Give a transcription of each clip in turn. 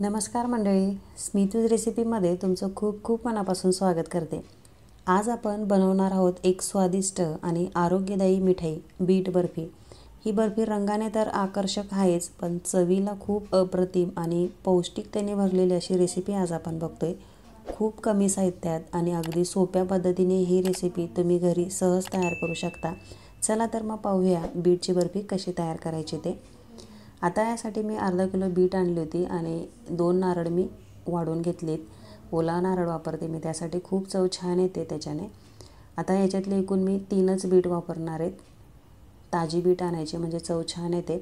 नमस्कार मंडळी, स्मितूज रेसिपीमध्ये तुमचं खूप खूप मनापासून स्वागत करते। आज आपण बनवणार आहोत एक स्वादिष्ट आणि आरोग्यदायी मिठाई, बीट बर्फी। ही बर्फी रंगाने तर आकर्षक आहेच, पण चवीला खूप अप्रतिम आणि पौष्टिकतेने भरलेली अशी रेसिपी आज आपण बघतोय। खूप कमी साहित्यात आणि अगदी सोप्या पद्धतीने ही रेसिपी तुम्ही घरी सहज तयार करू शकता। चला तर मग पाहूया बीटची बर्फी कशी तयार करायची ते। आता यासाठी मी अर्धा किलो बीट आणली होती आणि 2 नारळ मी वाढून घेतलेत। ओला नारळ वापरते मी, त्यासाठी खूप चव छान येते त्याच्याने। आता याच्यातले एकूण मी 3च बीट वापरणार आहेत। ताजी बीट आणायची म्हणजे चव छान येते।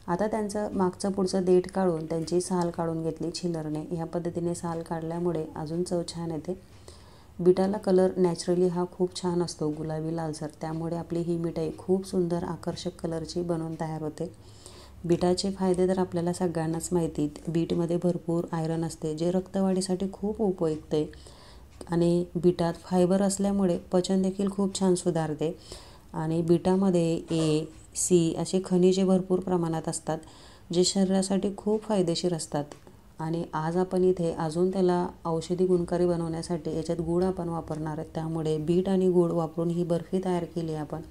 आता त्यांचं मागचं पुढचं देठ काढून त्यांची साल काढून घेतली छिलरने। ह्या पद्धतीने साल काढल्यामुळे अजून चव छान येते। बीटाला कलर नॅचरली हा खूप छान असतो, गुलाबी लालसर, त्यामुळे आपली ही मिठाई खूप सुंदर आकर्षक कलरची बनवून तयार होते। बीटाचे फायदे तर आपल्याला सगळ्यांनाच माहिती आहेत। बीटमध्ये भरपूर आयरन असते, जे रक्तवाढीसाठी खूप उपयुक्त आहे। आणि बीटात फायबर असल्यामुळे पचन देखील खूप छान सुधारते। आणि बीटामध्ये ए, सी असे खनिजे भरपूर प्रमाणात असतात, जे शरीरासाठी खूप फायदेशीर असतात। आणि आज आपण इथे अजून त्याला औषधी गुणकारी बनवण्यासाठी याच्यात गूळ आपण वापरणार आहेत, त्यामुळे बीट आणि गूळ वापरून ही बर्फी तयार केली आपण।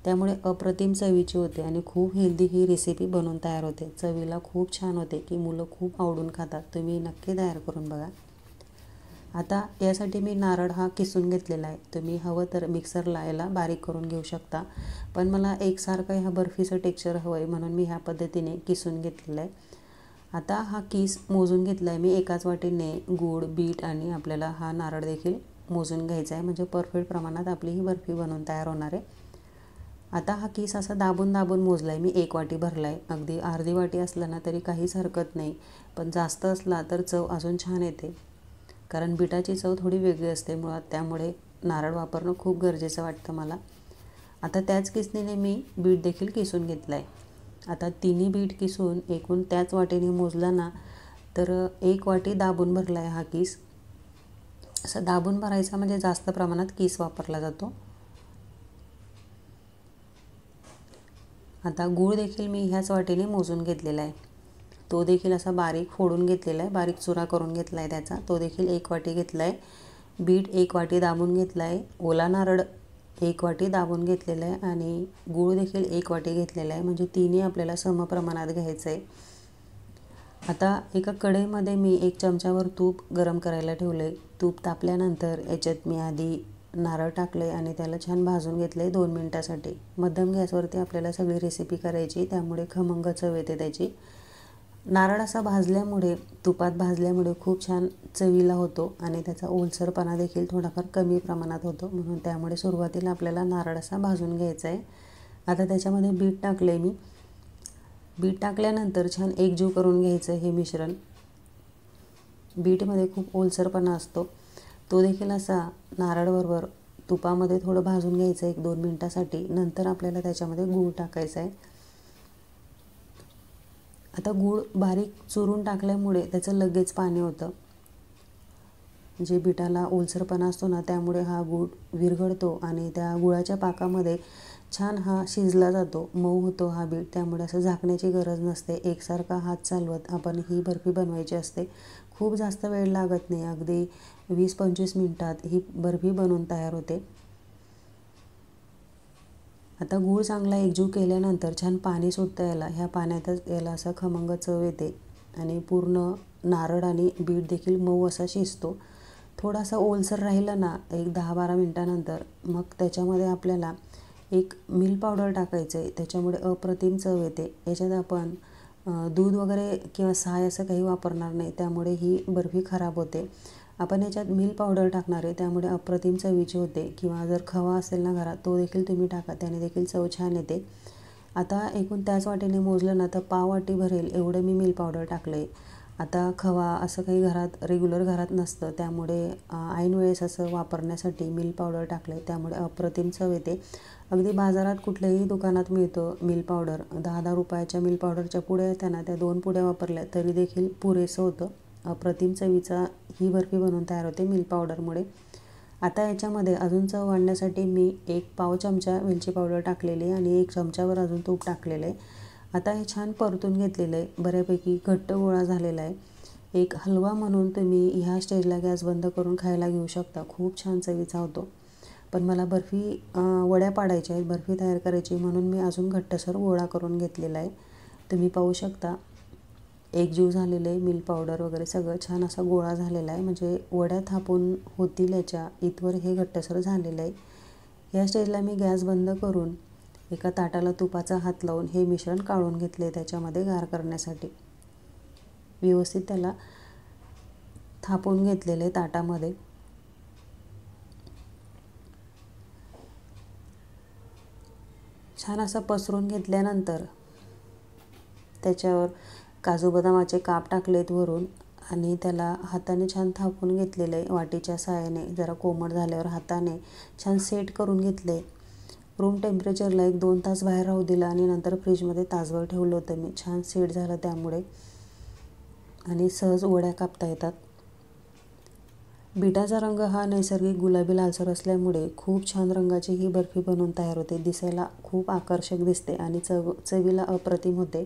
त्यामुळे अप्रतिम चवीची होते आणि खूप हेल्दी ही रेसिपी बनवून तयार होते। चवीला खूप छान होते की मुलं खूप आवडून खातात। तुम्ही नक्की तयार करून बघा। आता यासाठी मी नारळ हा किसून घेतलेला आहे। तुम्ही हवं तर मिक्सरला याला बारीक करून घेऊ शकता, पण मला एकसारखं ह्या बर्फीचं टेक्स्चर हवं आहे म्हणून मी ह्या पद्धतीने किसून घेतलेलं आहे। आता हा किस मोजून घेतला आहे मी। एकाच वाटीने गूळ, बीट आणि आपल्याला हा नारळ देखील मोजून घ्यायचा आहे, म्हणजे परफेक्ट प्रमाणात आपली ही बर्फी बनवून तयार होणार आहे। आता हा किस असा दाबून दाबून मोजला आहे मी। 1 वाटी भरला आहे। अगदी अर्धी वाटी असला ना तरी काहीच हरकत नाही, पण जास्त असला तर चव अजून छान येते, कारण बीटाची चव थोडी वेगळी असते मुळात, त्यामुळे नारळ वापरणं खूप गरजेचं वाटतं मला। आता त्याच किसणीने मी बीट देखील किसून घेतला आहे। आता तिन्ही बीट किसून एकूण त्याच वाटीने मोजला ना तर 1 वाटी दाबून भरला आहे हा किस। असं दाबून भरायचा म्हणजे जास्त प्रमाणात किस वापरला जातो। आता गूळ देखील मी ह्याच वाटीने मोजून घेतलेला आहे। तो देखील असा बारीक फोडून घेतलेला आहे, बारीक चुरा करून घेतला आहे त्याचा। तो देखील 1 वाटी घेतला आहे। बीट 1 वाटी दाबून घेतला आहे। ओला नारळ 1 वाटी दाबून घेतलेला आहे आणि गूळ देखील 1 वाटी घेतलेला आहे, म्हणजे तिन्ही आपल्याला समप्रमाणात घ्यायचं आहे। आता एका कढईमध्ये मी 1 चमचावर तूप गरम करायला ठेवलं आहे। तूप तापल्यानंतर याच्यात मी आधी नारळ टाकले आणि त्याला छान भाजून घेतले 2 मिनिटासाठी। मध्यम गॅसवरती आपल्याला सगळी रेसिपी करायची, त्यामुळे खमंग चव येते त्याची। नारळ असा भाजल्यामुळे, तुपात भाजल्यामुळे खूप छान चवीला होतो आणि त्याचा ओलसरपणा देखील थोडाफार कमी प्रमाणात होतो, म्हणून त्यामुळे सुरुवातीला आपल्याला नारळ असा भाजून घ्यायचा आहे। आता त्याच्यामध्ये बीट टाकले मी। बीट टाकल्यानंतर छान एकजीव करून घ्यायचं हे मिश्रण। बीटमध्ये खूप ओलसरपणा असतो, तो देखील असा नारळबरोबर तुपामध्ये थोडं भाजून घ्यायचं 1-2 मिनिटासाठी। नंतर आपल्याला त्याच्यामध्ये गूळ टाकायचा आहे। आता गूळ बारीक चुरून टाकल्यामुळे त्याचं लगेच पाणी होतं, जे बीटाला ओलसरपणा असतो ना त्यामुळे हा गूळ विरघळतो आणि त्या गुळाच्या पाकामध्ये छान हा शिजला जातो, मऊ होतो हा बीट। त्यामुळे असं झाकण्याची गरज नसते, एकसारखा हात चालवत आपण ही बर्फी बनवायची असते। खूप जास्त वेळ लागत नाही, अगदी 20-25 मिनिटात ही बर्फी बनवून तयार होते। आता गूळ चांगला एकजीव केल्यानंतर छान पाणी सुटतं याला। ह्या पाण्यातच याला असं खमंग चव येते आणि पूर्ण नारळ आणि बीट देखील मऊ असा शिजतो। थोडासा ओलसर राहिला ना एक 10-12 मिनिटानंतर, मग त्याच्यामध्ये आपल्याला एक मिल्क पावडर टाकायचं आहे, त्याच्यामुळे अप्रतिम चव येते। याच्यात आपण दूध वगैरे किंवा साय असं काही वापरणार नाही, त्यामुळे ही बर्फी खराब होते। आपण याच्यात मिल्क पावडर टाकणार आहे, त्यामुळे अप्रतिम चवीची होते। किंवा जर खवा असेल ना घरात, तो देखील तुम्ही टाका, त्याने देखील चव छान येते। आता एकूण त्याच वाटीने मोजलं ना तर पाव वाटी भरेल एवढं मी मिल्क पावडर टाकलं आहे। आता खवा असं काही घरात रेग्युलर घरात नसतं, त्यामुळे ऐन वेळेस असं वापरण्यासाठी मिल्क पावडर टाकलं आहे, त्यामुळे अप्रतिम चव येते। अगदी बाजारात कुठल्याही दुकानात मिळतो मिल्क पावडर। 10-10 रुपयाच्या मिल्क पावडरच्या पुड्या येतात ना, त्या 2 पुड्या वापरल्या तरी देखील पुरेसं होतं। अप्रतिम चवीचा ही बर्फी बनवून तयार होते मिल्क पावडरमुळे। आता याच्यामध्ये अजून चव वाढण्यासाठी मी 1 पाव चमचा वेलची पावडर टाकलेली आहे आणि 1 चमचावर अजून तूप टाकलेलं आहे। आता हे छान परतून घेतलेलं आहे, बऱ्यापैकी घट्ट गोळा झालेला आहे। एक हलवा म्हणून तुम्ही ह्या स्टेजला गॅस बंद करून खायला घेऊ शकता. खूप छान चवीचा होतो. पण मला बर्फी वड्या पाडायच्या आहेत, बर्फी तयार करायची, म्हणून मी अजून घट्टसर गोळा करून घेतलेला आहे. तुम्ही पाहू शकता एकजीव झालेलं आहे. मिल्क पावडर वगैरे सगळं छान असा गोळा झालेला आहे. म्हणजे वड्या थापून होतील याच्या इथवर हे घट्टसर झालेलं आहे. या स्टेजला मी गॅस बंद करून एका ताटाला तुपाचा हात लावून हे मिश्रण काढून घेतले त्याच्यामध्ये गार करण्यासाठी. व्यवस्थित त्याला थापून घेतलेले ताटामध्ये. छान असं पसरून घेतल्यानंतर त्याच्यावर काजू बदामाचे काप टाकलेत वरून आणि त्याला हाताने छान थापून घेतलेलं आहे. वाटीच्या साहाय्याने जरा कोमट झाल्यावर हाताने छान सेट करून घेतले. रूम टेम्परेचरला 1-2 तास बाहेर राहू दिलं आणि नंतर फ्रीजमध्ये तासभर ठेवलं होतं मी. छान सेट झालं त्यामुळे आणि सहज वड्या कापता येतात. बीटाचा रंग हा नैसर्गिक गुलाबी लालसर असल्यामुळे खूप छान रंगाची ही बर्फी बनवून तयार होते. दिसायला खूप आकर्षक दिसते आणि चवीला अप्रतिम होते.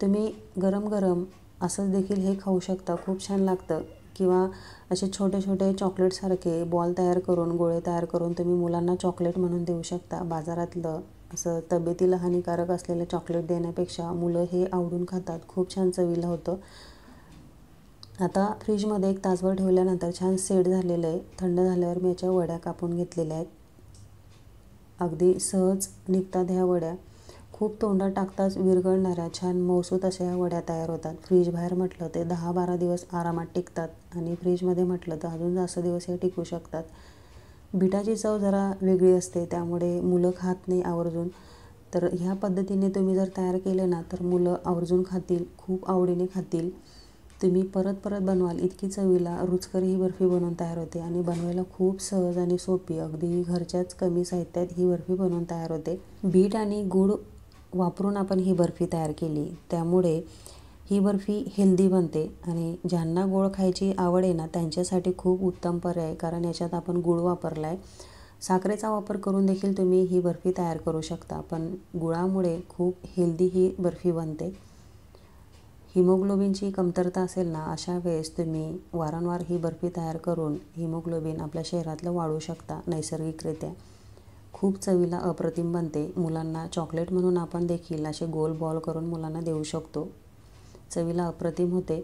तुम्ही गरम गरम असंच देखील हे खाऊ शकता. खूप छान लागतं. किंवा असे छोटे छोटे चॉकलेटसारखे बॉल तयार करून, गोळे तयार करून तुम्ही मुलांना चॉकलेट म्हणून देऊ शकता. बाजारातलं असं तब्येतीला हानिकारक असलेलं चॉकलेट देण्यापेक्षा मुलं हे आवडून खातात. खूप छान चवीला होतं. आता फ्रीजमध्ये 1 तासभर ठेवल्यानंतर छान सेट झालेलं आहे. थंड झाल्यावर मी याच्या वड्या कापून घेतलेल्या आहेत. अगदी सहज निघतात ह्या वड्या. खूप तोंडात टाकताच विरघळणाऱ्या छान मऊसूत अशा ह्या वड्या तयार होतात. फ्रीज बाहेर म्हटलं ते 10-12 दिवस आरामात टिकतात आणि फ्रीजमध्ये म्हटलं तर अजून जास्त दिवस हे टिकू शकतात. बीटाची चव जरा वेगळी असते, त्यामुळे मुलं खात नाही आवर्जून. तर ह्या पद्धतीने तुम्ही जर तयार केले ना तर मुलं आवर्जून खातील, खूप आवडीने खातील. तुम्ही परत परत बनवाल इतकी चवीला रुचकर ही बर्फी बनवून तयार होते आणि बनवायला खूप सहज आणि सोपी. अगदी घरच्याच कमी साहित्यात ही बर्फी बनवून तयार होते. बीट आणि गूळ वापरून आपण ही बर्फी तयार केली, त्यामुळे ही बर्फी हेल्दी बनते आणि ज्यांना गोड खायची आवड आहे ना त्यांच्यासाठी खूप उत्तम पर्याय आहे. कारण याच्यात आपण गूळ वापरला आहे. साखरेचा वापर करून देखील तुम्ही ही बर्फी तयार करू शकता, पण गुळामुळे खूप हेल्दी ही बर्फी बनते. हिमोग्लोबिनची कमतरता असेल ना अशा वेळेस तुम्ही वारंवार ही बर्फी तयार करून हिमोग्लोबिन आपल्या शरीरातलं वाढवू शकता नैसर्गिकरित्या. खूप चवीला अप्रतिम बनते. मुलांना चॉकलेट म्हणून आपण देखील असे गोल बॉल करून मुलांना देऊ शकतो. चवीला अप्रतिम होते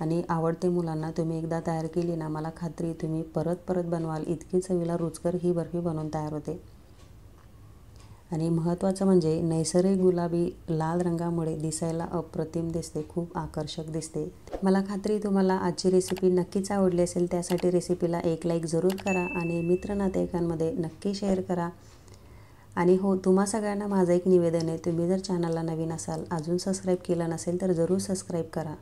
आणि आवडते मुलांना. तुम्ही एकदा तयार केली ना मला खात्री तुम्ही परत परत बनवाल. इतकी चवीला रुचकर ही बर्फी बनवून तयार होते. आणि महत्त्वाचं म्हणजे नैसर्गिक गुलाबी लाल रंगामुळे दिसायला अप्रतिम दिसते, खूप आकर्षक दिसते. मला खात्री तुम्हाला आजची रेसिपी नक्कीच आवडली असेल. त्यासाठी रेसिपीला एक लाईक जरूर करा आणि मित्र नातेवाईकांमध्ये नक्की शेअर करा. आणि हो, तुम्हा सगळ्यांना माझं एक निवेदन आहे, तुम्ही जर चॅनलला नवीन असाल, अजून सबस्क्राईब केलं नसेल तर जरूर सबस्क्राईब करा.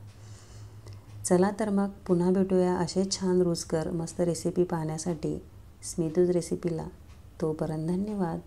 चला तर मग पुन्हा भेटूया असे छान रुचकर मस्त रेसिपी पाहण्यासाठी स्मितूज रेसिपीला. तोपर्यंत धन्यवाद.